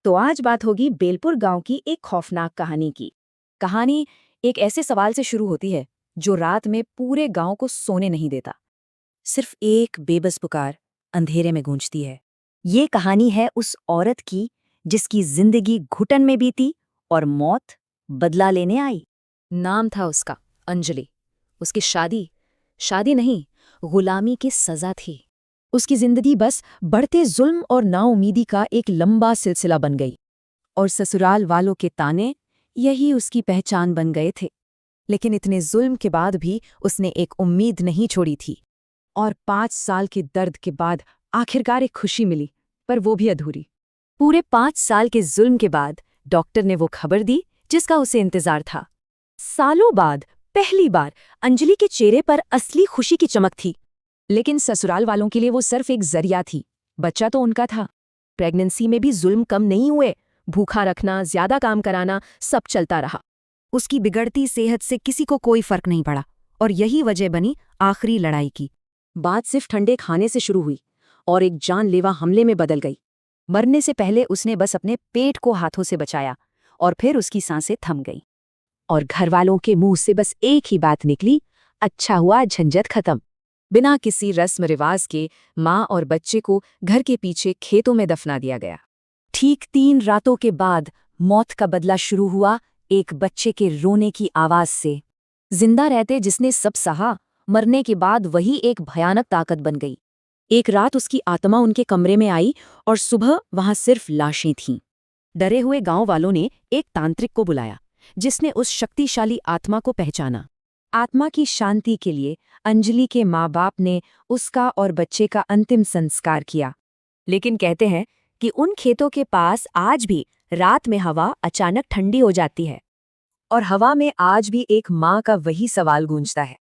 तो आज बात होगी बेलपुर गांव की एक खौफनाक कहानी की। कहानी एक ऐसे सवाल से शुरू होती है जो रात में पूरे गांव को सोने नहीं देता। सिर्फ एक बेबस पुकार अंधेरे में गूंजती है। ये कहानी है उस औरत की जिसकी जिंदगी घुटन में बीती और मौत बदला लेने आई। नाम था उसका अंजलि। उसकी शादी नहीं, गुलामी की सजा थी। उसकी जिंदगी बस बढ़ते जुल्म और नाउमीदी का एक लंबा सिलसिला बन गई, और ससुराल वालों के ताने यही उसकी पहचान बन गए थे। लेकिन इतने जुल्म के बाद भी उसने एक उम्मीद नहीं छोड़ी थी, और 5 साल के दर्द के बाद आखिरकार एक खुशी मिली, पर वो भी अधूरी। पूरे 5 साल के जुल्म के बाद डॉक्टर ने वो खबर दी जिसका उसे इंतजार था। सालों बाद पहली बार अंजलि के चेहरे पर असली खुशी की चमक थी। लेकिन ससुराल वालों के लिए वो सिर्फ एक जरिया थी। बच्चा तो उनका था। प्रेगनेंसी में भी जुल्म कम नहीं हुए। भूखा रखना, ज्यादा काम कराना, सब चलता रहा। उसकी बिगड़ती सेहत से किसी को कोई फर्क नहीं पड़ा, और यही वजह बनी आखिरी लड़ाई की। बात सिर्फ ठंडे खाने से शुरू हुई और एक जानलेवा हमले में बदल गई। मरने से पहले उसने बस अपने पेट को हाथों से बचाया, और फिर उसकी सांसें थम गईं। और घरवालों के मुंह से बस एक ही बात निकली, अच्छा हुआ झंझट खत्म। बिना किसी रस्म रिवाज के माँ और बच्चे को घर के पीछे खेतों में दफना दिया गया। ठीक 3 रातों के बाद मौत का बदला शुरू हुआ, एक बच्चे के रोने की आवाज से। जिंदा रहते जिसने सब सहा, मरने के बाद वही एक भयानक ताकत बन गई। एक रात उसकी आत्मा उनके कमरे में आई, और सुबह वहां सिर्फ लाशें थीं। डरे हुए गांव वालों ने एक तांत्रिक को बुलाया, जिसने उस शक्तिशाली आत्मा को पहचाना। आत्मा की शांति के लिए अंजलि के माँ बाप ने उसका और बच्चे का अंतिम संस्कार किया। लेकिन कहते हैं कि उन खेतों के पास आज भी रात में हवा अचानक ठंडी हो जाती है, और हवा में आज भी एक माँ का वही सवाल गूंजता है,